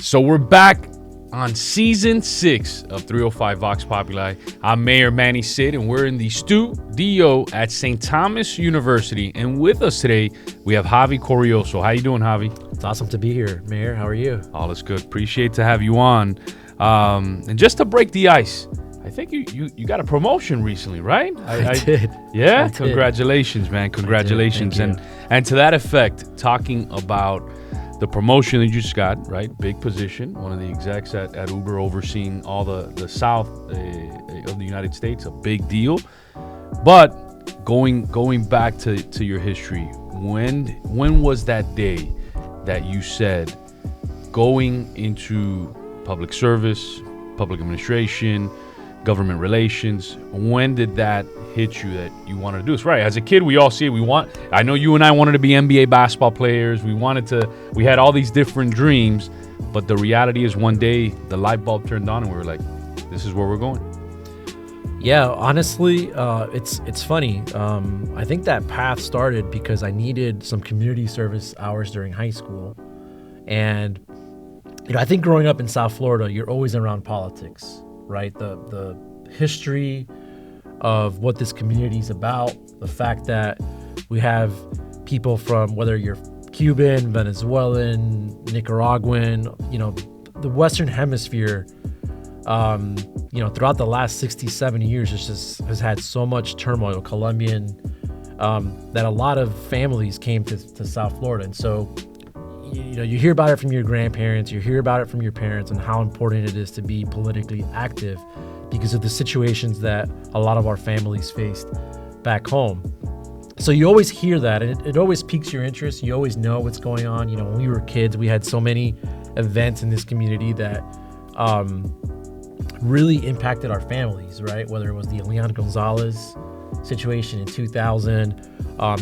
So we're back on season 6 of 305 Vox Populi. I'm Mayor Manny Cid, and we're in the studio at St. Thomas University. And with us today, we have Javier Correoso. How you doing, Javi? It's awesome to be here, Mayor. How are you? All is good. Appreciate to have you on. And just to break the ice, I think you got a promotion recently, right? I did. Yeah? I did. Congratulations, man. Congratulations. Thank you. And to that effect, talking about the promotion that you just got, right? Big position, one of the execs at Uber overseeing all the south of the United States, a big deal. But going back to your history, when was that day that you said going into public service, public administration, government relations, when did that hit you that you wanted to do this? Right, as a kid, we all see it. I know you and I wanted to be NBA basketball players. We had all these different dreams, but the reality is one day the light bulb turned on and we were like, this is where we're going. Yeah, honestly, it's funny. I think that path started because I needed some community service hours during high school. And, I think growing up in South Florida, you're always around politics, right? The history of what this community is about, the fact that we have people from, whether you're Cuban, Venezuelan, Nicaraguan, the Western Hemisphere, throughout the last 60, 70 years, has had so much turmoil, Colombian, that a lot of families came to South Florida. And so, you hear about it from your grandparents, you hear about it from your parents, and how important it is to be politically active because of the situations that a lot of our families faced back home. So you always hear that, and it always piques your interest. You always know what's going on. When we were kids, we had so many events in this community that really impacted our families, right? Whether it was the Elian Gonzalez situation in 2000,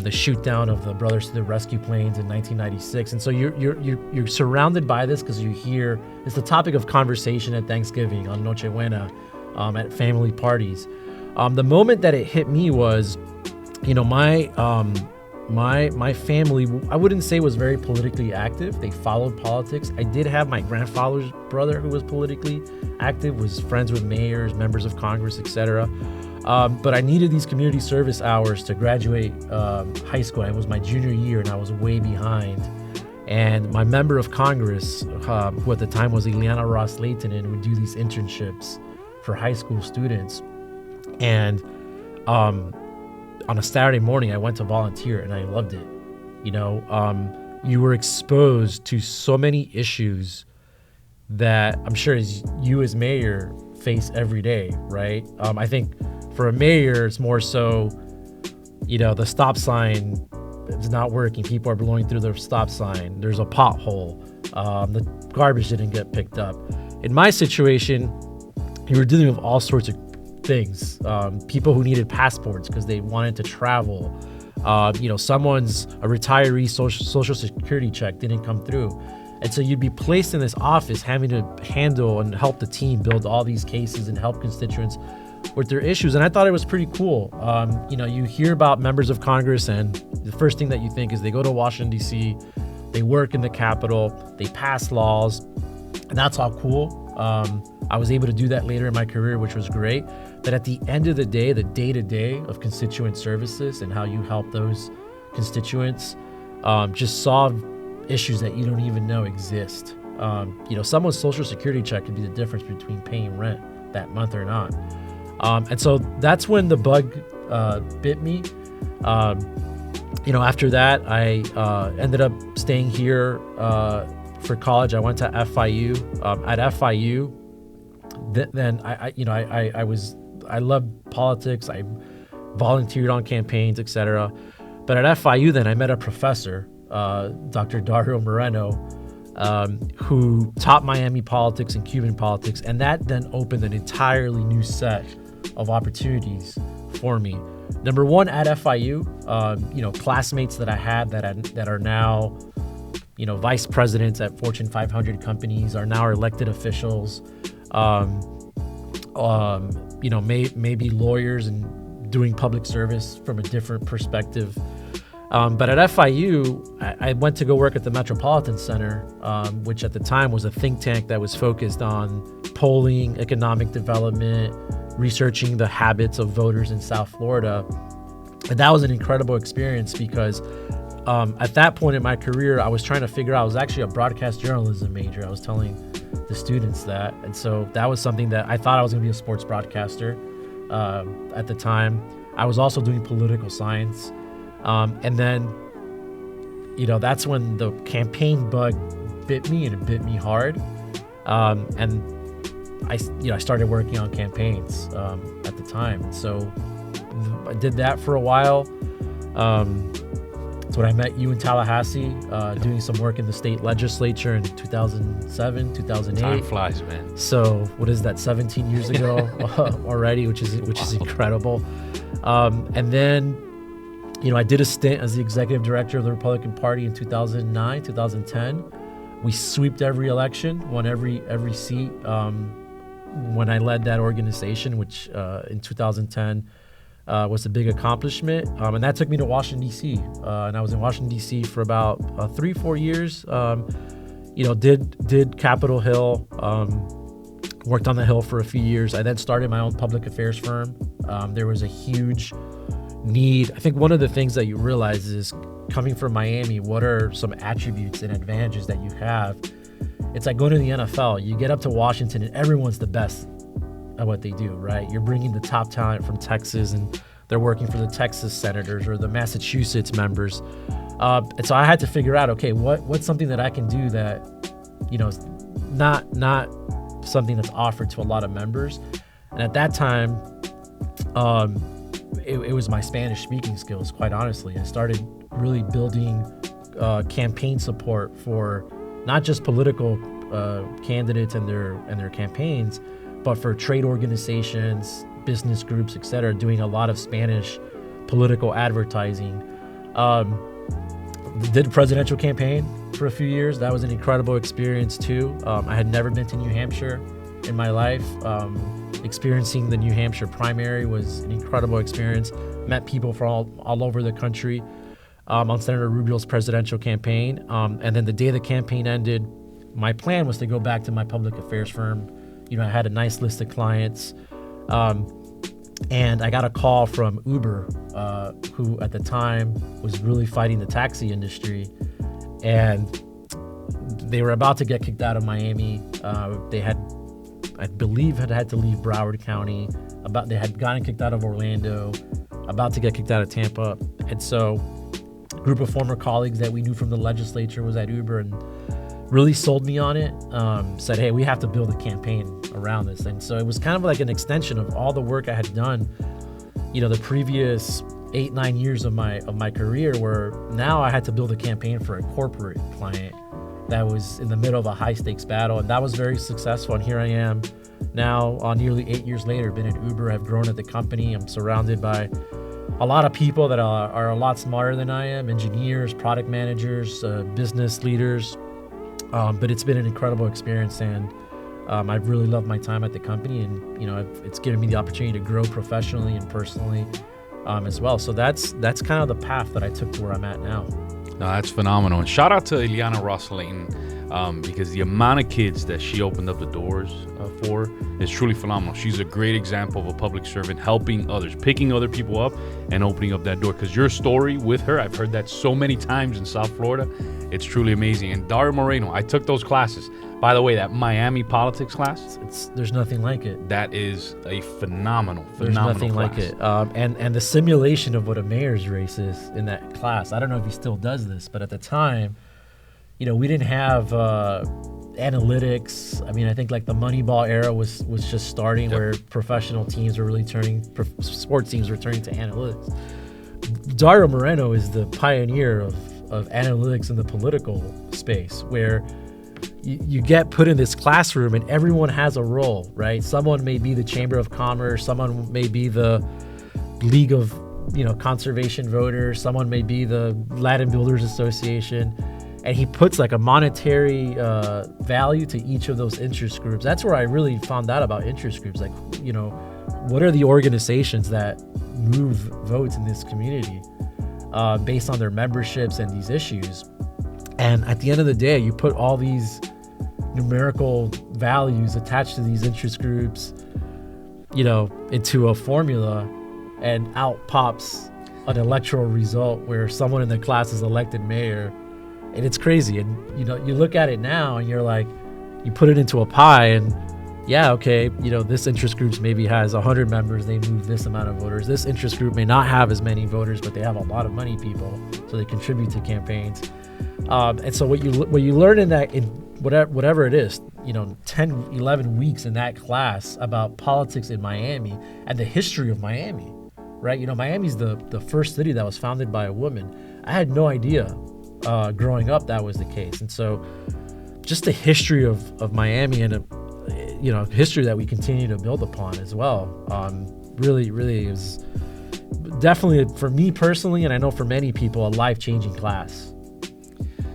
the shoot down of the Brothers to the Rescue planes in 1996. And so you're surrounded by this because you hear it's the topic of conversation at Thanksgiving, on Noche Buena, at family parties. The moment that it hit me was, my family, I wouldn't say was very politically active. They followed politics. I did have my grandfather's brother who was politically active, was friends with mayors, members of Congress, etc. But I needed these community service hours to graduate high school. It was my junior year, and I was way behind. And my member of Congress, who at the time was Ileana Ross-Leitonen, would do these internships for high school students. And on a Saturday morning, I went to volunteer, and I loved it. You were exposed to so many issues that I'm sure you as mayor face every day, right? I think for a mayor, it's more so, the stop sign is not working. People are blowing through the stop sign. There's a pothole. The garbage didn't get picked up. In my situation, you were dealing with all sorts of things. People who needed passports because they wanted to travel. Someone's a retiree social security check didn't come through. And so you'd be placed in this office having to handle and help the team build all these cases and help constituents with their issues. And I thought it was pretty cool. You hear about members of Congress, and the first thing that you think is they go to Washington, D.C., they work in the Capitol, they pass laws, and that's all cool. I was able to do that later in my career, which was great. But at the end of the day, the day-to-day of constituent services and how you help those constituents just solve issues that you don't even know exist. Someone's social security check could be the difference between paying rent that month or not. And so that's when the bug bit me. After that, I ended up staying here for college. I went to FIU. At FIU, then I loved politics. I volunteered on campaigns, etc. But at FIU, then I met a professor, Dr. Dario Moreno, who taught Miami politics and Cuban politics, and that then opened an entirely new set of opportunities for me. Number one, at FIU, classmates that I had that are now, vice presidents at Fortune 500 companies, are now elected officials, maybe lawyers and doing public service from a different perspective. But at FIU, I went to go work at the Metropolitan Center, which at the time was a think tank that was focused on polling, economic development, researching the habits of voters in South Florida. And that was an incredible experience because at that point in my career, I was trying to figure out, I was actually a broadcast journalism major. I was telling the students that. And so that was something that I thought I was going to be a sports broadcaster at the time. I was also doing political science. And then, that's when the campaign bug bit me, and it bit me hard. And I started working on campaigns at the time. And so I did that for a while. That's when I met you in Tallahassee, doing some work in the state legislature in 2007, 2008. Time flies, man. So what is that, 17 years ago already, which is incredible. And then, I did a stint as the executive director of the Republican Party in 2009, 2010. We swept every election, won every seat when I led that organization, which in 2010 was a big accomplishment. And that took me to Washington, D.C. And I was in Washington, D.C. for about 3-4 years. Did Capitol Hill, worked on the Hill for a few years. I then started my own public affairs firm. There was a huge need. I think one of the things that you realize is, coming from Miami, what are some attributes and advantages that you have? It's like going to the NFL. You get up to Washington and everyone's the best at what they do, right? You're bringing the top talent from Texas, and they're working for the Texas Senators or the Massachusetts members. And so I had to figure out, okay, what's something that I can do that, not something that's offered to a lot of members. And at that time, it was my Spanish speaking skills, quite honestly. I started really building campaign support for not just political candidates and their campaigns, but for trade organizations, business groups, etc., doing a lot of Spanish political advertising. Did a presidential campaign for a few years. That was an incredible experience too. I had never been to New Hampshire in my life. Experiencing the New Hampshire primary was an incredible experience. Met people from all over the country on Senator Rubio's presidential campaign. And then the day the campaign ended, my plan was to go back to my public affairs firm. I had a nice list of clients. And I got a call from Uber, who at the time was really fighting the taxi industry. And they were about to get kicked out of Miami. They had, I believe, had to leave Broward County. They had gotten kicked out of Orlando, about to get kicked out of Tampa. And so a group of former colleagues that we knew from the legislature was at Uber and really sold me on it, said, hey, we have to build a campaign around this. And so it was kind of like an extension of all the work I had done, the previous 8-9 years of my career, where now I had to build a campaign for a corporate client that was in the middle of a high stakes battle. And that was very successful. And here I am now, nearly 8 years later, been at Uber, have grown at the company. I'm surrounded by a lot of people that are a lot smarter than I am, engineers, product managers, business leaders. But it's been an incredible experience, and I've really loved my time at the company, and it's given me the opportunity to grow professionally and personally as well. So that's kind of the path that I took to where I'm at now. No, that's phenomenal. And shout out to Ileana Ross-Layton, because the amount of kids that she opened up the doors for is truly phenomenal. She's a great example of a public servant helping others, picking other people up and opening up that door. Because your story with her, I've heard that so many times in South Florida. It's truly amazing. And Dario Moreno, I took those classes. By the way, that Miami politics class, there's nothing like it. That is a phenomenal There's nothing class. like it. And the simulation of what a mayor's race is in that class, I don't know if he still does this, but at the time, we didn't have analytics. I mean, I think like the Moneyball era was just starting, where professional teams were really sports teams were turning to analytics. Dario Moreno is the pioneer of analytics in the political space, where you get put in this classroom and everyone has a role, right? Someone may be the Chamber of Commerce, someone may be the League of Conservation Voters, someone may be the Latin Builders Association, and he puts like a monetary value to each of those interest groups. That's where I really found out about interest groups. Like, what are the organizations that move votes in this community? based on their memberships and these issues. And at the end of the day, you put all these numerical values attached to these interest groups, into a formula, and out pops an electoral result where someone in the class is elected mayor. And it's crazy. And, you look at it now and you're like, you put it into a pie and yeah, okay, this interest group maybe has 100 members. They move this amount of voters. This interest group may not have as many voters, but they have a lot of money people, so they contribute to campaigns. And so what you learn in whatever it is, 10, 11 weeks in that class about politics in Miami and the history of Miami, right? Miami's the first city that was founded by a woman. I had no idea growing up that was the case. And so just the history of Miami and history that we continue to build upon as well, really, really is definitely, for me personally, and I know for many people, a life-changing class.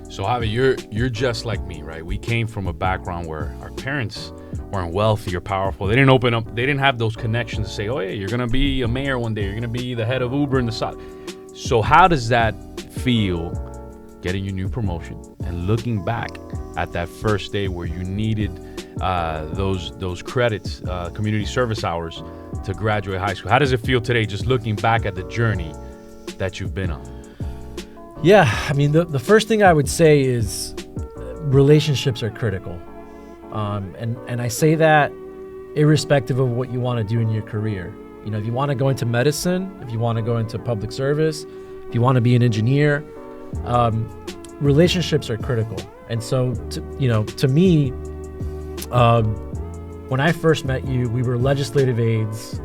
So Javi, you're just like me, right? We came from a background where our parents weren't wealthy or powerful. They didn't have those connections to say, oh yeah, you're gonna be a mayor one day, you're gonna be the head of Uber in the South. So how does that feel, getting your new promotion and looking back at that first day where you needed those credits, community service hours to graduate high school? How does it feel today, just looking back at the journey that you've been on? Yeah, I mean, the first thing I would say is relationships are critical. And I say that irrespective of what you want to do in your career. If you want to go into medicine, if you want to go into public service, if you want to be an engineer, relationships are critical. And so, to me, when I first met you, we were legislative aides.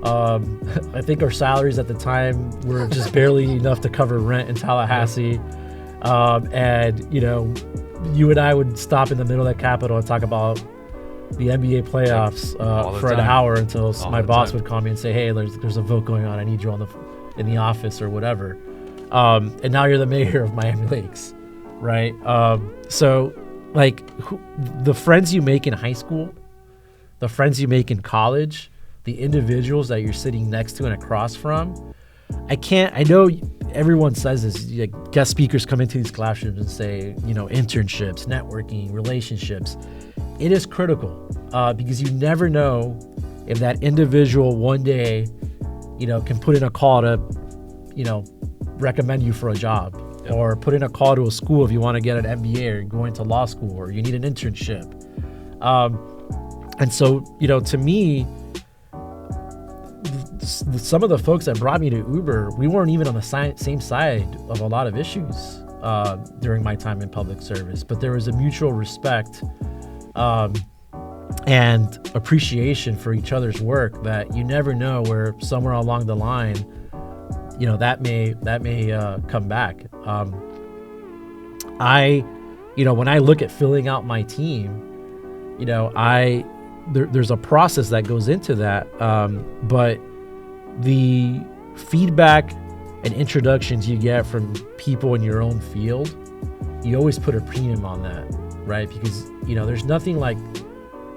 I think our salaries at the time were just barely enough to cover rent in Tallahassee. And, you and I would stop in the middle of the Capitol and talk about the NBA playoffs for an hour until my boss would call me and say, hey, there's a vote going on. I need you in the office or whatever. And now you're the mayor of Miami Lakes, right? So the friends you make in high school, the friends you make in college, the individuals that you're sitting next to and across from, I know everyone says this, guest speakers come into these classrooms and say, internships, networking, relationships. It is critical because you never know if that individual one day, can put in a call to, recommend you for a job. Yep. Or put in a call to a school if you want to get an MBA or go into law school or you need an internship. And so, to me, some of the folks that brought me to Uber, we weren't even on the same side of a lot of issues during my time in public service, but there was a mutual respect and appreciation for each other's work that you never know where somewhere along the line, that may come back. When I look at filling out my team, there's a process that goes into that, but the feedback and introductions you get from people in your own field, you always put a premium on that, right? Because there's nothing like,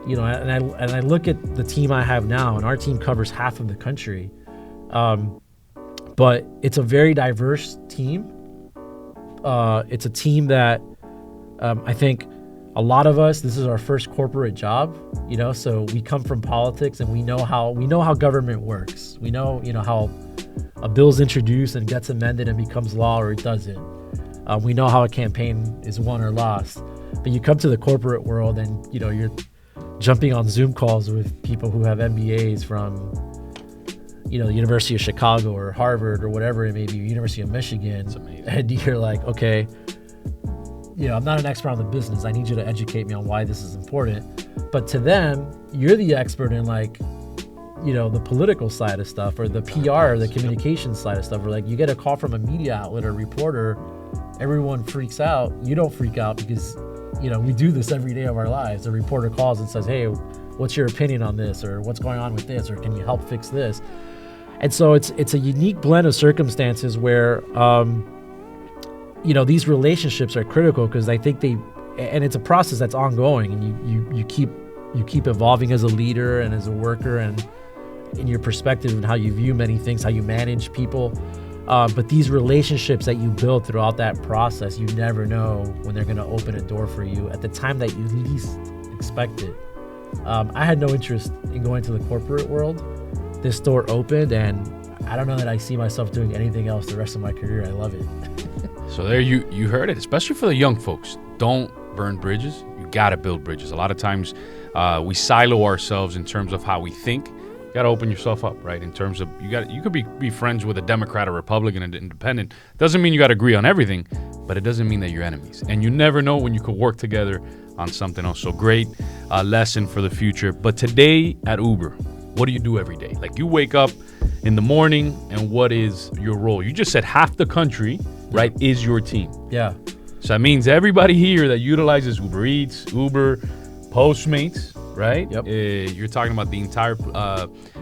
and I look at the team I have now, and our team covers half of the country, but it's a very diverse team. It's a team that I think a lot of us, this is our first corporate job, so we come from politics and we know how government works. We know, how a bill's introduced and gets amended and becomes law or it doesn't. We know how a campaign is won or lost. But you come to the corporate world and, you're jumping on Zoom calls with people who have MBAs from, the University of Chicago or Harvard or whatever it may be, University of Michigan. And you're like, okay, I'm not an expert on the business. I need you to educate me on why this is important. But to them, you're the expert in the political side of stuff or the PR or the communication side of stuff. Or you get a call from a media outlet or reporter, everyone freaks out. You don't freak out because, we do this every day of our lives. A reporter calls and says, hey, what's your opinion on this? Or what's going on with this? Or can you help fix this? And so it's a unique blend of circumstances where, these relationships are critical because I think and it's a process that's ongoing, and you keep evolving as a leader and as a worker and in your perspective and how you view many things, how you manage people. But these relationships that you build throughout that process, you never know when they're going to open a door for you at the time that you least expect it. I had no interest in going to the corporate world. This door opened, and I don't know that I see myself doing anything else the rest of my career. I love it. So there you heard it, especially for the young folks. Don't burn bridges. You got to build bridges. A lot of times we silo ourselves in terms of how we think. You got to open yourself up, right? In terms of you could be friends with a Democrat or Republican and independent. Doesn't mean you got to agree on everything, but it doesn't mean that you're enemies. And you never know when you could work together on something else. So great lesson for the future. But today at Uber, what do you do every day? Like, you wake up in the morning, and what is your role? You just said half the country, right, is your team. Yeah. So that means everybody here that utilizes Uber Eats, Uber, Postmates, right? Yep. You're talking about the entire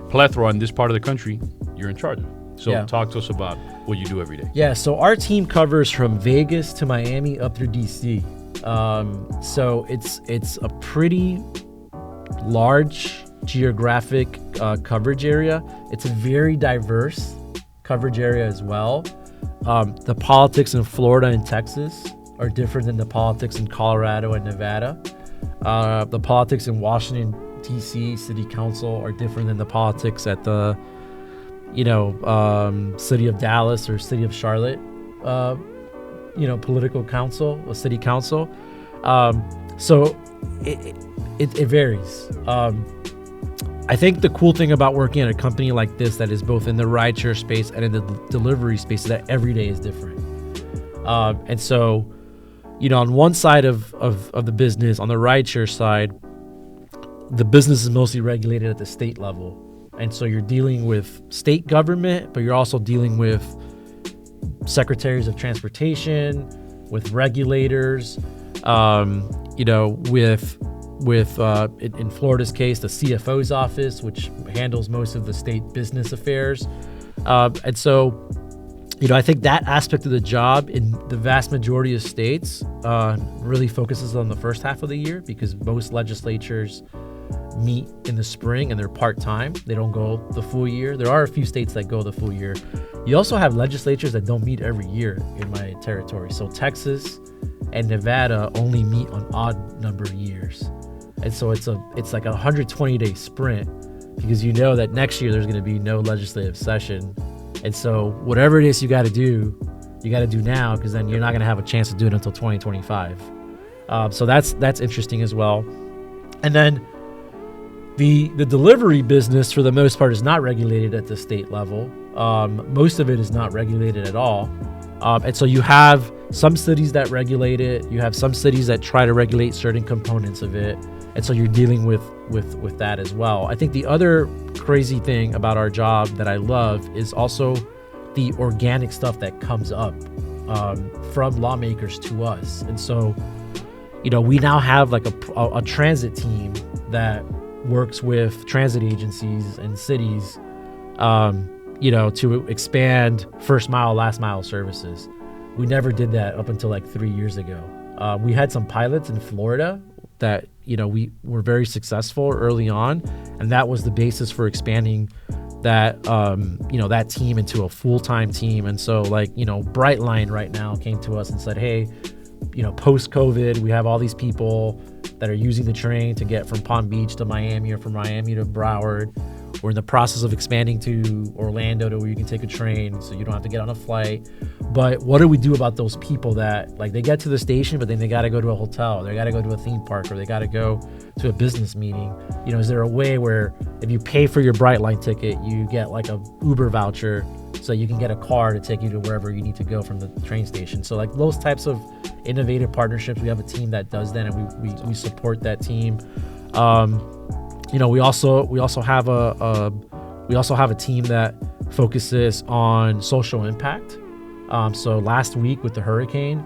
plethora in this part of the country you're in charge of. So talk to us about what you do every day. Yeah, so our team covers from Vegas to Miami up through DC. So it's a pretty large geographic coverage area. It's a very diverse coverage area as well. The politics in Florida and Texas are different than the politics in Colorado and Nevada. The politics in Washington, D.C. City Council are different than the politics at the, city of Dallas or city of Charlotte, political council, or city council. So it varies. I think the cool thing about working at a company like this that is both in the rideshare space and in the delivery space is that every day is different. And so, on one side of the business, on the rideshare side, the business is mostly regulated at the state level. And so you're dealing with state government, but you're also dealing with secretaries of transportation, with regulators, with in Florida's case, the CFO's office, which handles most of the state business affairs. And so, I think that aspect of the job in the vast majority of states really focuses on the first half of the year, because most legislatures meet in the spring and they're part-time. They don't go the full year. There are a few states that go the full year. You also have legislatures that don't meet every year in my territory. So Texas and Nevada only meet on odd number of years. And so it's like a 120-day sprint, because that next year there's going to be no legislative session. And so whatever it is you got to do now, because then you're not going to have a chance to do it until 2025. So that's interesting as well. And then the delivery business, for the most part, is not regulated at the state level. Most of it is not regulated at all. And so you have some cities that regulate it. You have some cities that try to regulate certain components of it. And so you're dealing with that as well. I think the other crazy thing about our job that I love is also the organic stuff that comes up from lawmakers to us. And so, we now have like a transit team that works with transit agencies and cities, to expand first mile, last mile services. We never did that up until like 3 years ago. We had some pilots in Florida that, we were very successful early on. And that was the basis for expanding that, that team into a full-time team. And so Brightline right now came to us and said, hey, post-COVID, we have all these people that are using the train to get from Palm Beach to Miami or from Miami to Broward. We're in the process of expanding to Orlando to where you can take a train so you don't have to get on a flight. But what do we do about those people that they get to the station, but then they got to go to a hotel, they got to go to a theme park, or they got to go to a business meeting? Is there a way where if you pay for your Brightline ticket, you get like a Uber voucher so you can get a car to take you to wherever you need to go from the train station? So those types of innovative partnerships, we have a team that does that, and we support that team. We also have a team that focuses on social impact. So last week with the hurricane,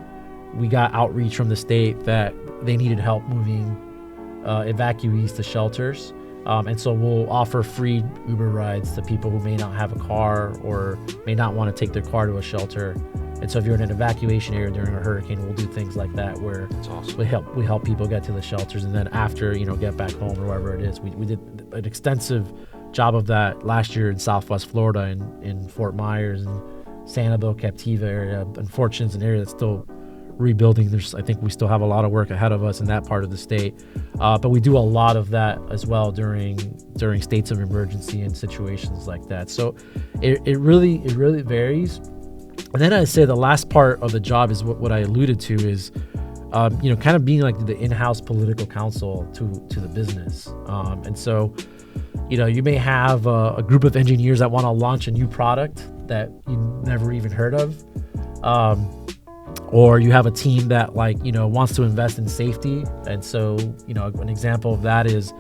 we got outreach from the state that they needed help moving evacuees to shelters. And so we'll offer free Uber rides to people who may not have a car or may not want to take their car to a shelter. And so if you're in an evacuation area during a hurricane, we'll do things like that where That's awesome. we help people get to the shelters, and then after, get back home or wherever it is. We did an extensive job of that last year in Southwest Florida, in Fort Myers and Sanibel, Captiva area. Unfortunately, it's an area that's still rebuilding. I think we still have a lot of work ahead of us in that part of the state, but we do a lot of that as well during states of emergency and situations like that. So it really varies. And then I'd say the last part of the job is what I alluded to is, kind of being like the in-house political counsel to the business. And so, you may have a group of engineers that want to launch a new product that you never even heard of. Or you have a team that wants to invest in safety. And so, an example of that is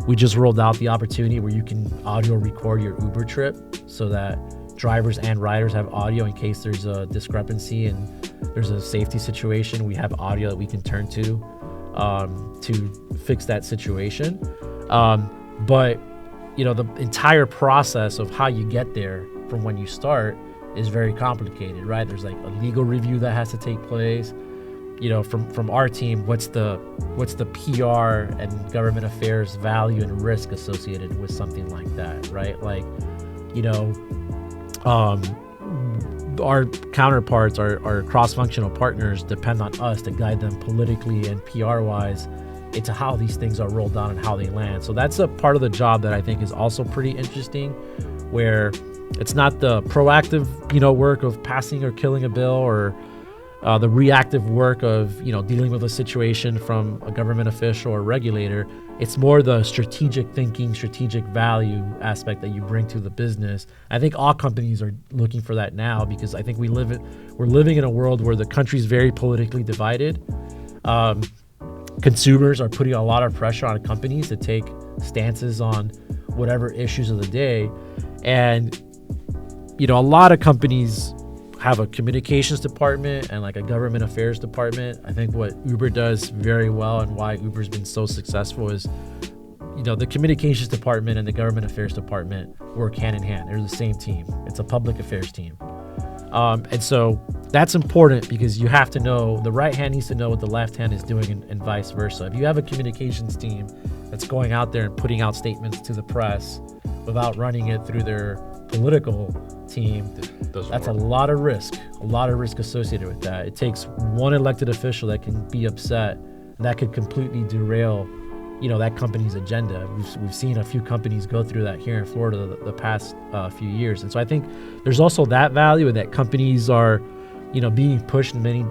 we just rolled out the opportunity where you can audio record your Uber trip so that drivers and riders have audio in case there's a discrepancy and there's a safety situation. We have audio that we can turn to fix that situation. But the entire process of how you get there from when you start is very complicated, right? There's like a legal review that has to take place. From our team, what's the PR and government affairs value and risk associated with something like that, right? Our counterparts, our cross-functional partners depend on us to guide them politically and PR-wise into how these things are rolled out and how they land. So that's a part of the job that I think is also pretty interesting, where it's not the proactive, work of passing or killing a bill, or the reactive work of, dealing with a situation from a government official or regulator. It's more the strategic thinking, strategic value aspect that you bring to the business. I think all companies are looking for that now, because I think we're living in a world where the country's very politically divided. Consumers are putting a lot of pressure on companies to take stances on whatever issues of the day. And a lot of companies have a communications department and like a government affairs department. I think what Uber does very well and why Uber's been so successful is, the communications department and the government affairs department work hand in hand. They're the same team. It's a public affairs team. And so that's important, because you have to know, the right hand needs to know what the left hand is doing, and vice versa. If you have a communications team that's going out there and putting out statements to the press without running it through their political team, that's a lot of risk associated with that. It takes one elected official that can be upset, and that could completely derail, that company's agenda. We've seen a few companies go through that here in Florida the past few years. And so I think there's also that value, and that companies are, being pushed in many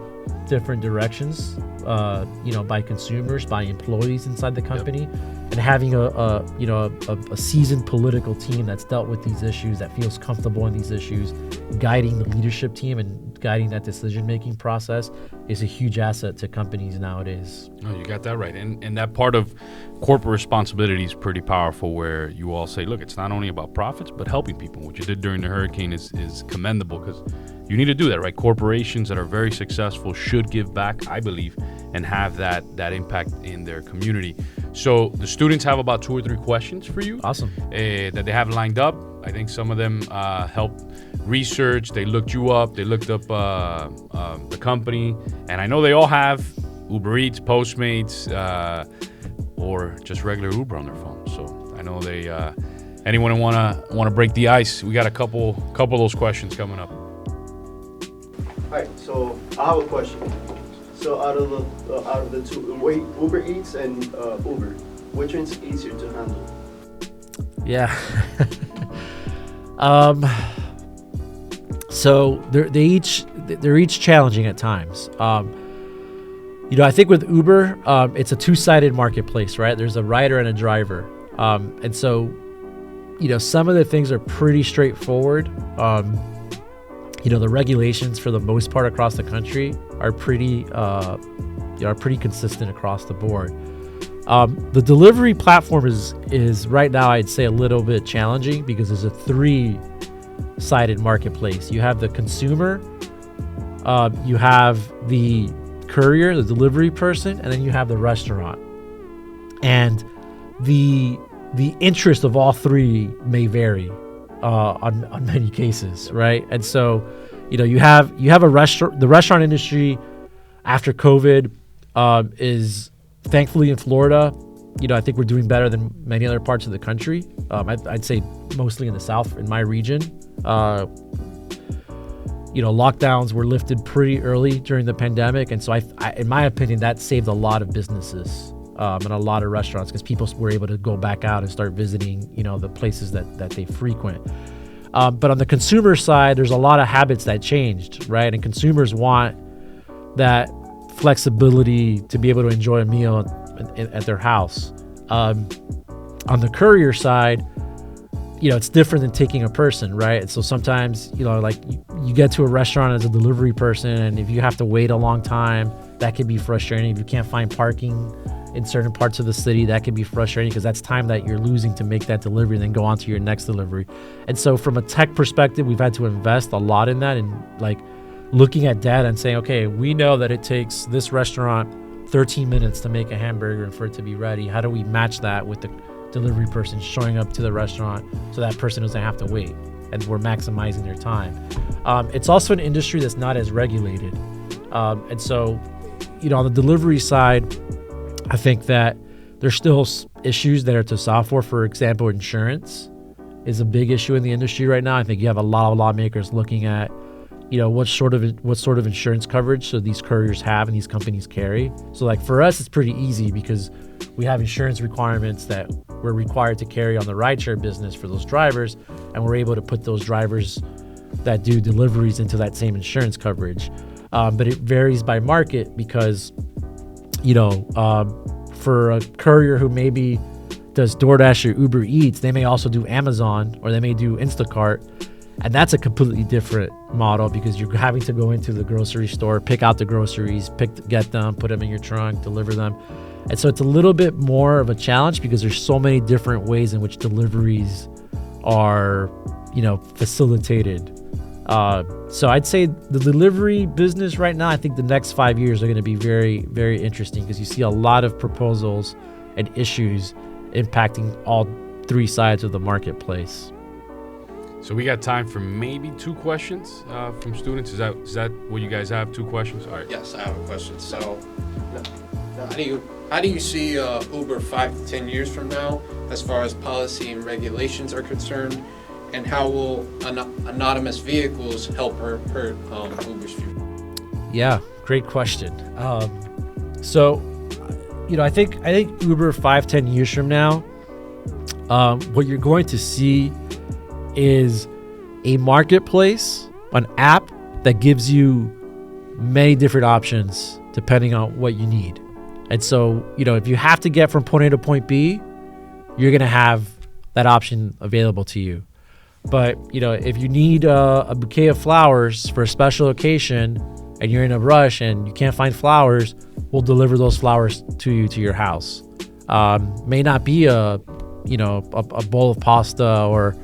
different directions, by consumers, by employees inside the company. Yep. And having a seasoned political team that's dealt with these issues, that feels comfortable in these issues, guiding the leadership team and guiding that decision-making process is a huge asset to companies nowadays. Oh, you got that right. And that part of corporate responsibility is pretty powerful, where you all say, look, it's not only about profits, but helping people. What you did during the hurricane is commendable, because you need to do that, right? Corporations that are very successful should give back, I believe, and have that impact in their community. So the students have about 2 or 3 questions for you. Awesome. That they have lined up. I think some of them helped research. They looked you up. They looked up the company. And I know they all have Uber Eats, Postmates, or just regular Uber on their phone. So I know they anyone want to break the ice. We got a couple of those questions coming up. All right, so I have a question. So out of the two, Uber Eats and Uber, which one's easier to handle? Yeah. So they're each challenging at times. I think with Uber, it's a two-sided marketplace, right? There's a rider and a driver, and so some of the things are pretty straightforward. The regulations for the most part across the country are pretty consistent across the board. The delivery platform is right now, I'd say, a little bit challenging, because there's a three-sided marketplace. You have the consumer, you have the courier, the delivery person, and then you have the restaurant. And the interest of all three may vary on many cases, right? And so, you have a restaurant. The restaurant industry after COVID is thankfully in Florida. I think we're doing better than many other parts of the country. I'd say mostly in the South, in my region. lockdowns were lifted pretty early during the pandemic, and so I in my opinion, that saved a lot of businesses and a lot of restaurants because people were able to go back out and start visiting, the places that they frequent. But on the consumer side, there's a lot of habits that changed, right? And consumers want that flexibility to be able to enjoy a meal at their house. On the courier side, it's different than taking a person, right? So sometimes, you get to a restaurant as a delivery person, and if you have to wait a long time, that can be frustrating. If you can't find parking in certain parts of the city, that can be frustrating because that's time that you're losing to make that delivery and then go on to your next delivery. And so from a tech perspective, we've had to invest a lot in that, and looking at data and saying, okay, we know that it takes this restaurant 13 minutes to make a hamburger and for it to be ready. How do we match that with the delivery person showing up to the restaurant so that person doesn't have to wait, and we're maximizing their time? It's also an industry that's not as regulated. And so, on the delivery side, I think that there's still issues that are to solve for. For example, insurance is a big issue in the industry right now. I think you have a lot of lawmakers looking at, what sort of insurance coverage so these couriers have and these companies carry. So for us, it's pretty easy because we have insurance requirements that we're required to carry on the rideshare business for those drivers, and we're able to put those drivers that do deliveries into that same insurance coverage. But it varies by market because, for a courier who maybe does DoorDash or Uber Eats, they may also do Amazon or they may do Instacart. And that's a completely different model because you're having to go into the grocery store, pick out the groceries, get them, put them in your trunk, deliver them. And so it's a little bit more of a challenge because there's so many different ways in which deliveries are, facilitated. So I'd say the delivery business right now, I think the next 5 years are going to be very, very interesting because you see a lot of proposals and issues impacting all three sides of the marketplace. So we got time for maybe 2 questions from students. Is that what you guys have? 2 questions? All right. Yes, I have a question. So, how do you see Uber 5 to 10 years from now, as far as policy and regulations are concerned, and how will anonymous vehicles help hurt Uber's future? Yeah, great question. So, I think Uber 5-10 years from now, what you're going to see is a marketplace, an app that gives you many different options depending on what you need. And so, if you have to get from point A to point B, you're going to have that option available to you. But, if you need a bouquet of flowers for a special occasion and you're in a rush and you can't find flowers, we'll deliver those flowers to you to your house. May not be a bowl of pasta or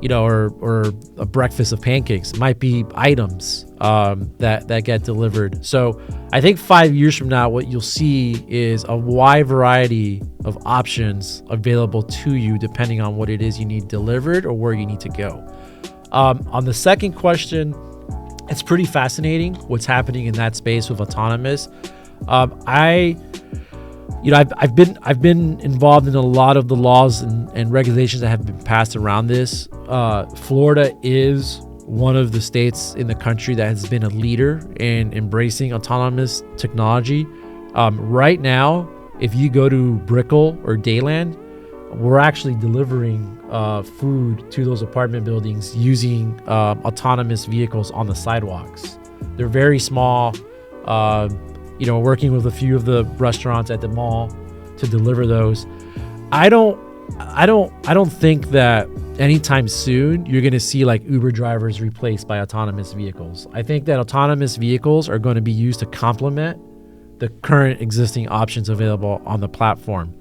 a breakfast of pancakes. It might be items that get delivered. So I think 5 years from now, what you'll see is a wide variety of options available to you depending on what it is you need delivered or where you need to go. On the second question, it's pretty fascinating what's happening in that space with autonomous. I've been involved in a lot of the laws and regulations that have been passed around this. Florida is one of the states in the country that has been a leader in embracing autonomous technology. Right now, if you go to Brickell or Dayland, we're actually delivering food to those apartment buildings using autonomous vehicles on the sidewalks. They're very small. Working with a few of the restaurants at the mall to deliver those. I don't think that anytime soon you're going to see Uber drivers replaced by autonomous vehicles. I think that autonomous vehicles are going to be used to complement the current existing options available on the platform.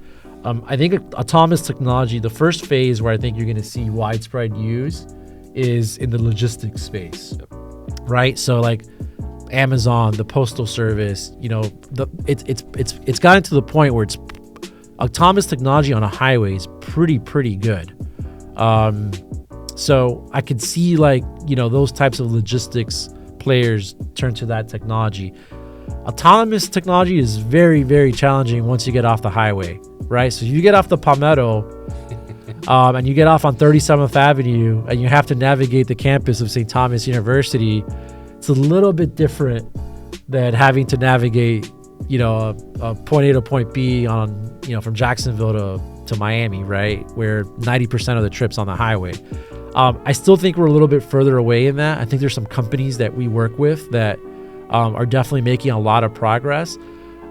I think autonomous technology, the first phase where I think you're going to see widespread use is in the logistics space, right? So Amazon, the postal service, it's gotten to the point where it's autonomous technology on a highway is pretty good. So I could see those types of logistics players turn to that technology. Autonomous technology is very, very challenging once you get off the highway, right? So you get off the Palmetto, and you get off on 37th Avenue and you have to navigate the campus of St. Thomas University, it's a little bit different than having to navigate, a point A to point B on, from Jacksonville to Miami, right? Where 90% of the trip's on the highway. I still think we're a little bit further away in that. I think there's some companies that we work with that are definitely making a lot of progress.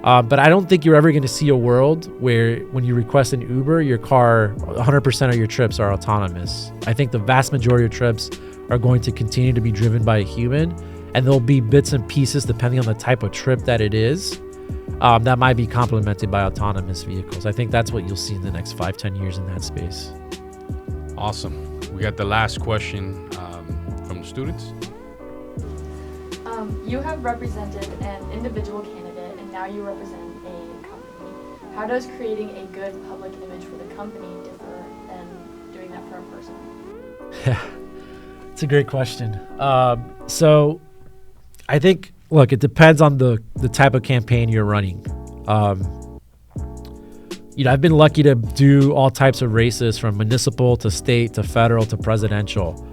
But I don't think you're ever going to see a world where when you request an Uber, your car, 100% of your trips are autonomous. I think the vast majority of trips are going to continue to be driven by a human, and there'll be bits and pieces depending on the type of trip that it is that might be complemented by autonomous vehicles. I think that's what you'll see in the next 5-10 years in that space. Awesome. We got the last question from the students. You have represented an individual candidate, and now you represent a company. How does creating a good public image for the company differ than doing that for a person? Yeah, it's a great question. So I think, look, it depends on the type of campaign you're running. I've been lucky to do all types of races from municipal to state to federal to presidential.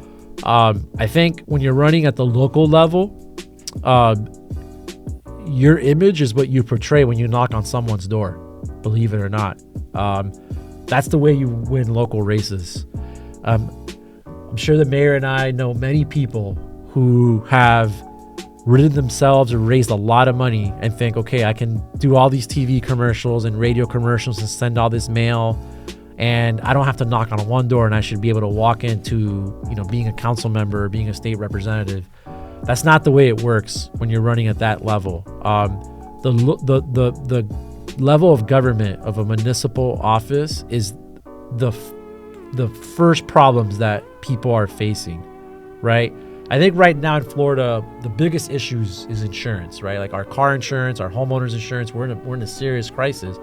I think when you're running at the local level, your image is what you portray when you knock on someone's door, believe it or not. That's the way you win local races. I'm sure the mayor and I know many people who have ridden themselves or raised a lot of money and think, okay, I can do all these TV commercials and radio commercials and send all this mail, and I don't have to knock on one door, and I should be able to walk into, being a council member or being a state representative. That's not the way it works when you're running at that level. The level of government of a municipal office is the first problems that people are facing, right? I think right now in Florida, the biggest issues is insurance, right? Like our car insurance, our homeowners insurance. We're in a serious crisis,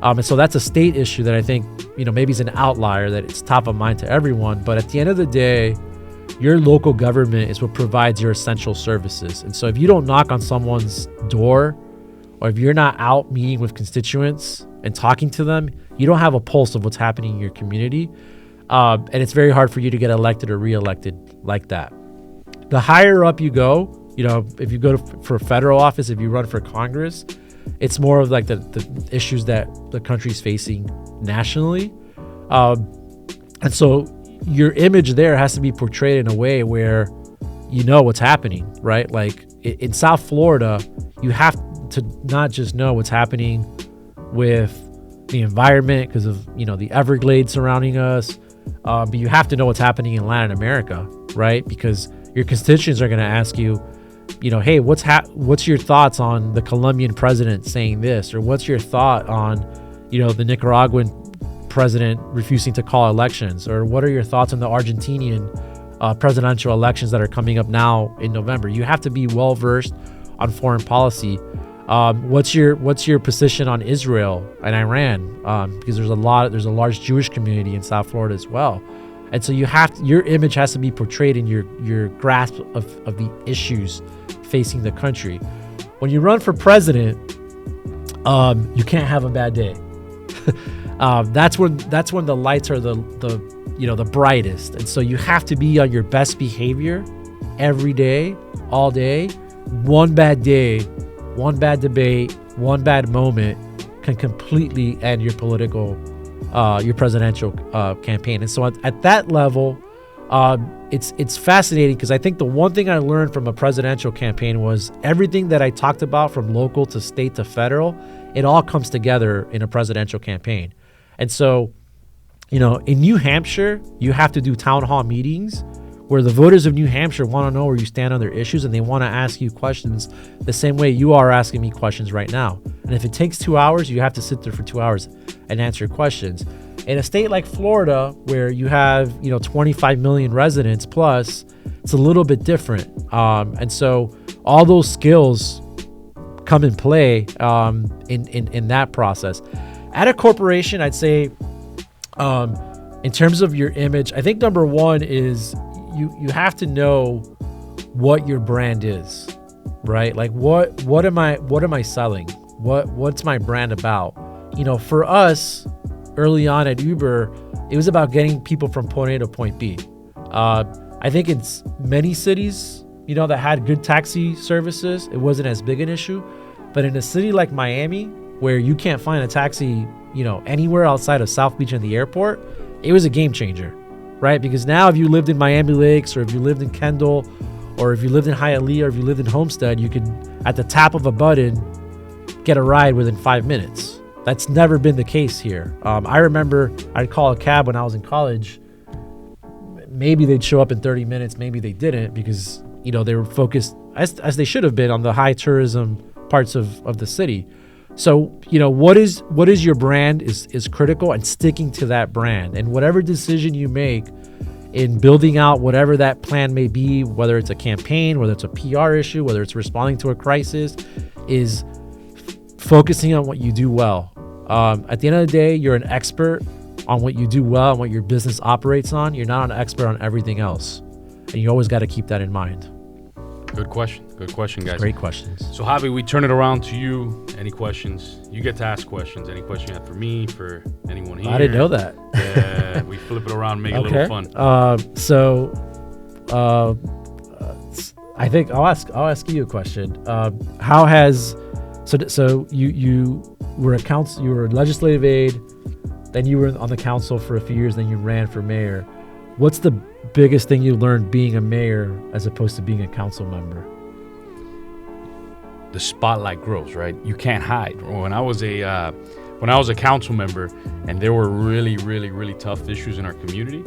and so that's a state issue that I think maybe is an outlier, that it's top of mind to everyone. But at the end of the day, your local government is what provides your essential services. And so if you don't knock on someone's door, or if you're not out meeting with constituents and talking to them, you don't have a pulse of what's happening in your community. And it's very hard for you to get elected or reelected like that. The higher up you go, if you go for federal office, if you run for Congress, it's more of like the issues that the country's facing nationally. And so your image there has to be portrayed in a way where what's happening, right? Like in South Florida, you have to not just know what's happening with the environment because of, the Everglades surrounding us, but you have to know what's happening in Latin America, right? Because your constituents are going to ask you, hey, what's your thoughts on the Colombian president saying this? Or what's your thought on, the Nicaraguan president refusing to call elections? Or what are your thoughts on the Argentinian presidential elections that are coming up now in November? You have to be well versed on foreign policy. What's your position on Israel and Iran? Because there's a large Jewish community in South Florida as well. And so your image has to be portrayed in your grasp of the issues facing the country. When you run for president, you can't have a bad day. That's when the lights are the brightest. And so you have to be on your best behavior every day, all day. One bad day, one bad debate, one bad moment can completely end your presidential campaign. And so at that level, it's fascinating, because I think the one thing I learned from a presidential campaign was everything that I talked about from local to state to federal, it all comes together in a presidential campaign. And so, in New Hampshire, you have to do town hall meetings where the voters of New Hampshire want to know where you stand on their issues, and they want to ask you questions the same way you are asking me questions right now. And if it takes 2 hours, you have to sit there for 2 hours and answer questions. In a state like Florida, where you have 25 million residents plus, it's a little bit different. And so all those skills come in play in that process. At a corporation, I'd say, in terms of your image, I think number one is you have to know what your brand is, right? Like what am I selling? What's my brand about? For us, early on at Uber, it was about getting people from point A to point B. I think in many cities, that had good taxi services, it wasn't as big an issue. But in a city like Miami, where you can't find a taxi, anywhere outside of South Beach and the airport, it was a game changer, right? Because now if you lived in Miami Lakes, or if you lived in Kendall, or if you lived in Hialeah, or if you lived in Homestead, you could, at the tap of a button, get a ride within 5 minutes. That's never been the case here. I remember I'd call a cab when I was in college. Maybe they'd show up in 30 minutes, maybe they didn't, because they were focused, as they should have been, on the high tourism parts of the city. So what is your brand is critical, and sticking to that brand, and whatever decision you make in building out whatever that plan may be, whether it's a campaign, whether it's a PR issue, whether it's responding to a crisis, is focusing on what you do well. At the end of the day, you're an expert on what you do well and what your business operates on. You're not an expert on everything else, and you always got to keep that in mind. Good question, guys. Great questions. So Javi, we turn it around to you. Any questions? You get to ask questions. Any question you have for me, for anyone here? I didn't know that. Yeah, we flip it around, make it a little fun. I think I'll ask you a question. How has you were you were a legislative aide, then you were on the council for a few years, then you ran for mayor. What's the biggest thing you learned being a mayor as opposed to being a council member? The spotlight grows, right? You can't hide. When I was a council member, and there were really, really, really tough issues in our community,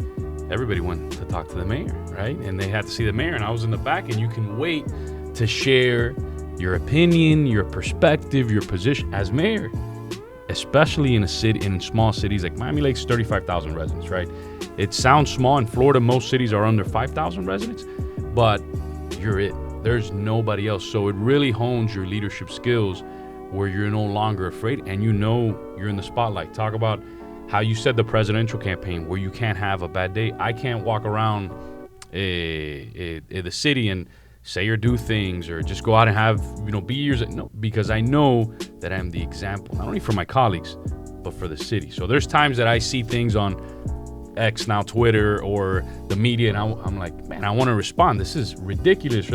everybody went to talk to the mayor, right? And they had to see the mayor, and I was in the back, and you can wait to share your opinion, your perspective, your position as mayor, especially in small cities like Miami Lakes, 35,000 residents, right? It sounds small. In Florida, most cities are under 5,000 residents, but you're it. There's nobody else. So it really hones your leadership skills, where you're no longer afraid, and you're in the spotlight. Talk about how you said the presidential campaign, where you can't have a bad day. I can't walk around the city and say or do things, or just go out and have beers. No, because I know that I'm the example, not only for my colleagues, but for the city. So there's times that I see things on X, now Twitter, or the media, and I'm like, man, I want to respond. This is ridiculous.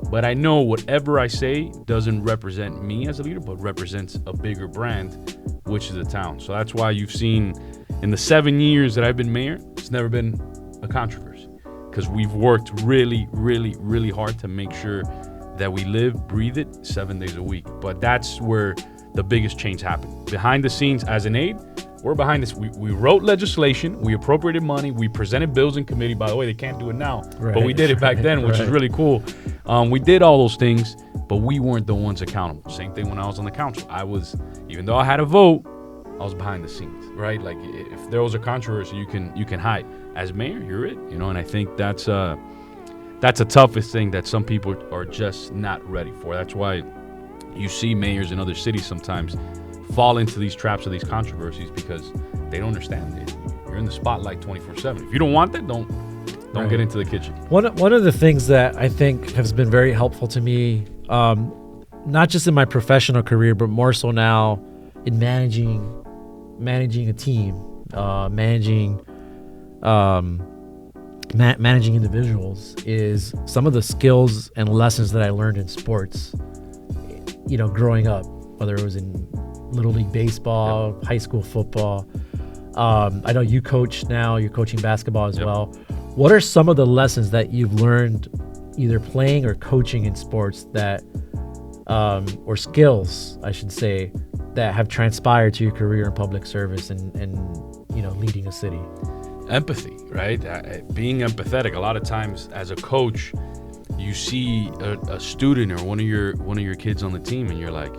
But I know whatever I say doesn't represent me as a leader, but represents a bigger brand, which is the town. So that's why you've seen in the 7 years that I've been mayor, it's never been a controversy, because we've worked really, really, really hard to make sure that we live, breathe it 7 days a week. But that's where the biggest change happened. Behind the scenes, as an aide, we're behind this. We wrote legislation, we appropriated money, we presented bills in committee. By the way, they can't do it now, but we did it back then, which is really cool. We did all those things, but we weren't the ones accountable. Same thing when I was on the council. Even though I had a vote, I was behind the scenes, right? Like, if there was a controversy, you can hide. As mayor, you're it, and I think that's the toughest thing that some people are just not ready for. That's why you see mayors in other cities sometimes fall into these traps of these controversies, because they don't understand it. You're in the spotlight 24/7. If you don't want that, don't get into the kitchen. One of the things that I think has been very helpful to me, not just in my professional career, but more so now in managing a team, managing individuals, is some of the skills and lessons that I learned in sports, growing up, whether it was in Little League Baseball, high school football. I know you coach now, you're coaching basketball as well. What are some of the lessons that you've learned either playing or coaching in sports that, or skills, I should say, that have transpired to your career in public service and leading a city? Empathy, right? Being empathetic. A lot of times as a coach, you see a student or one of your kids on the team, and you're like,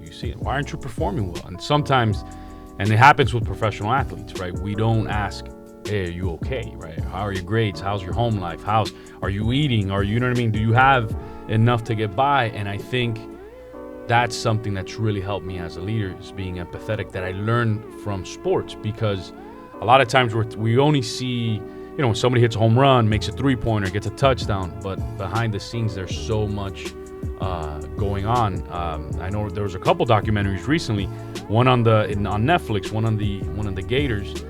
you see, why aren't you performing well? And sometimes, and it happens with professional athletes, right? We don't ask, hey, are you okay, right? How are your grades? How's your home life? Are you eating? You know what I mean? Do you have enough to get by? And I think that's something that's really helped me as a leader, is being empathetic, that I learned from sports, because a lot of times we only see, when somebody hits a home run, makes a 3-pointer, gets a touchdown, but behind the scenes, there's so much going on. I know there was a couple documentaries recently, one on Netflix, one on the Gators,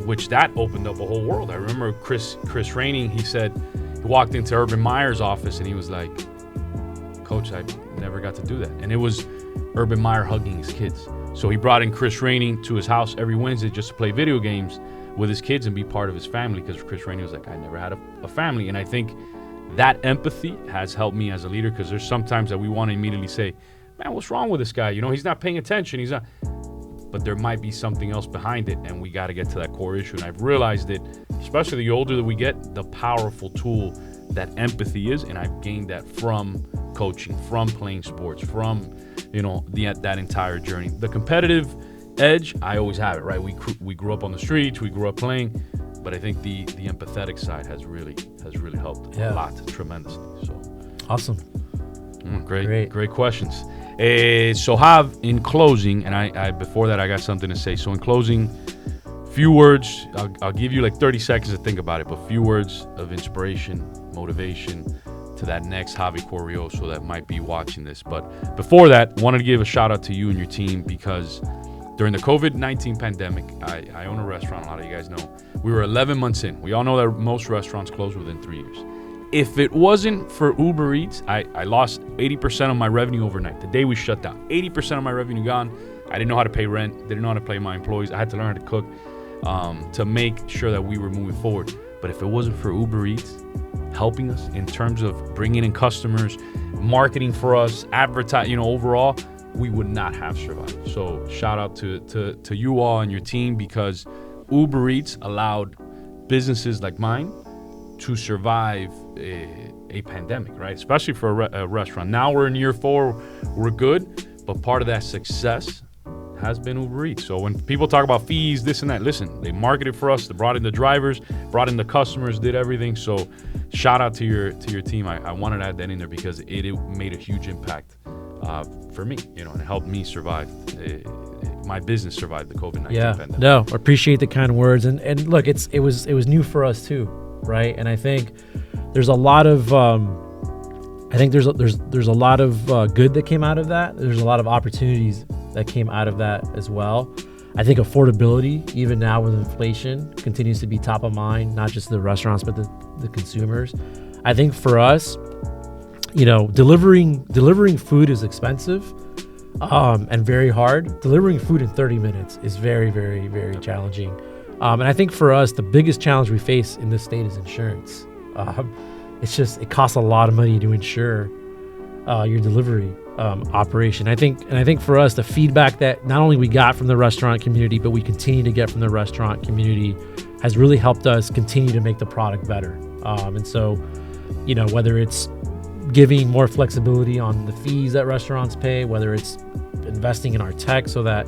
which that opened up a whole world. I remember Chris Rainey, he said he walked into Urban Meyer's office and he was like, "Coach, I never got to do that." And it was Urban Meyer hugging his kids. So he brought in Chris Rainey to his house every Wednesday just to play video games with his kids and be part of his family, because Chris Rainey was like, "I never had a family." And I think that empathy has helped me as a leader, because there's sometimes that we want to immediately say, "Man, what's wrong with this guy? He's not paying attention. He's not." But there might be something else behind it, and we got to get to that core issue. And I've realized that, especially the older that we get, the powerful tool that empathy is. And I've gained that from coaching, from playing sports, from that entire journey. The competitive edge, I always have it, right? We grew up on the streets, we grew up playing, but I think the empathetic side has really helped a lot, tremendously. So awesome. Great questions. So in closing, and I before that I got something to say. So in closing, few words. I'll give you like 30 seconds to think about it, but few words of inspiration, motivation to that next Javier Correoso that might be watching this. But before that, wanted to give a shout out to you and your team, because during the COVID-19 pandemic, I own a restaurant. A lot of you guys know. We were 11 months in. We all know that most restaurants close within 3 years. If it wasn't for Uber Eats, I lost 80% of my revenue overnight. The day we shut down, 80% of my revenue gone. I didn't know how to pay rent. Didn't know how to pay my employees. I had to learn how to cook to make sure that we were moving forward. But if it wasn't for Uber Eats helping us in terms of bringing in customers, marketing for us, advertise, overall, we would not have survived. So shout out to you all and your team, because Uber Eats allowed businesses like mine to survive a pandemic, right? Especially for a restaurant. Now we're in year 4, we're good, but part of that success has been Uber Eats. So when people talk about fees, this and that, listen, they marketed for us, they brought in the drivers, brought in the customers, did everything. So shout out to your team. I wanted to add that in there because it made a huge impact for me, and it helped me survive. My business survived the COVID-19 pandemic. No, appreciate the kind words. And look, it was new for us too, right? And I think there's a lot of there's a lot of good that came out of that. There's a lot of opportunities that came out of that as well. I think affordability, even now with inflation, continues to be top of mind, not just the restaurants, but the consumers. I think for us, delivering food is expensive and very hard. Delivering food in 30 minutes is very, very, very challenging. And I think for us, the biggest challenge we face in this state is insurance. It costs a lot of money to insure your delivery operation. I think for us, the feedback that not only we got from the restaurant community, but we continue to get from the restaurant community has really helped us continue to make the product better. And so, whether it's giving more flexibility on the fees that restaurants pay, whether it's investing in our tech so that,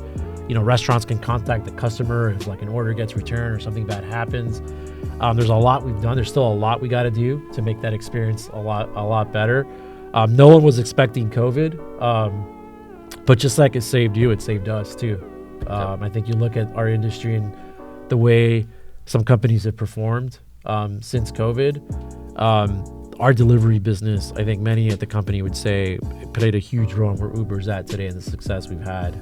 restaurants can contact the customer if like an order gets returned or something bad happens. There's a lot we've done. There's still a lot we got to do to make that experience a lot better. No one was expecting COVID, but just like it saved you, it saved us too. I think you look at our industry and the way some companies have performed since COVID. Our delivery business, I think many at the company would say, played a huge role in where Uber's at today and the success we've had.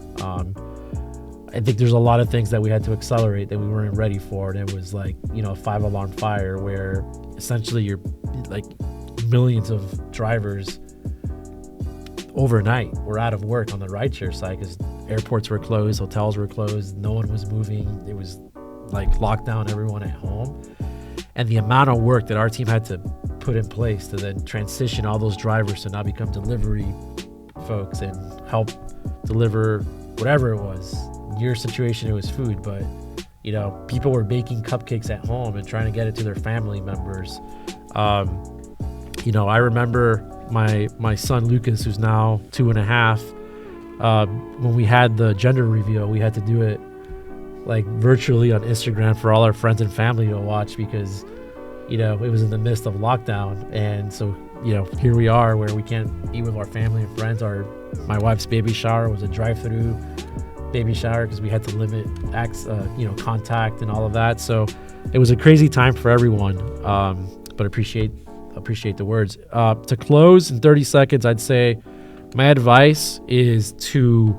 I think there's a lot of things that we had to accelerate that we weren't ready for. And it was like, a 5-alarm fire where essentially you're like millions of drivers overnight were out of work on the rideshare side because airports were closed, hotels were closed, no one was moving. It was like lockdown, everyone at home. And the amount of work that our team had to put in place to then transition all those drivers to now become delivery folks and help deliver whatever it was. In your situation, it was food, but people were baking cupcakes at home and trying to get it to their family members. I remember my son Lucas, who's now 2.5, when we had the gender reveal, we had to do it like virtually on Instagram for all our friends and family to watch because it was in the midst of lockdown. And so here we are where we can't eat with our family and friends. My wife's baby shower was a drive-through baby shower because we had to limit contact and all of that. So it was a crazy time for everyone, but appreciate appreciate the words. To close in 30 seconds, I'd say my advice is to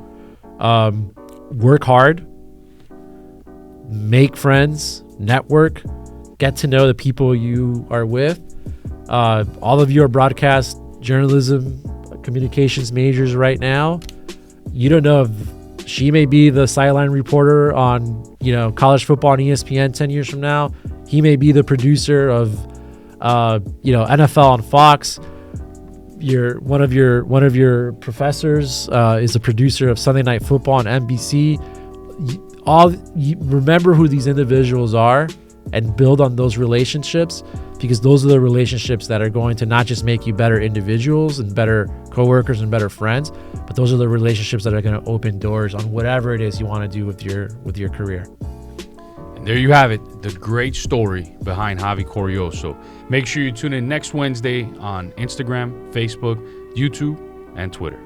work hard, make friends, network, get to know the people you are with. All of you are broadcast journalism, communications majors right now. You don't know if she may be the sideline reporter on, college football on ESPN 10 years from now. He may be the producer of, NFL on Fox. One of your professors is a producer of Sunday Night Football on NBC. Remember who these individuals are and build on those relationships, because those are the relationships that are going to not just make you better individuals and better coworkers and better friends, but those are the relationships that are going to open doors on whatever it is you want to do with your career. And there you have it, the great story behind Javier Correoso. Make sure you tune in next Wednesday on Instagram, Facebook, YouTube, and Twitter.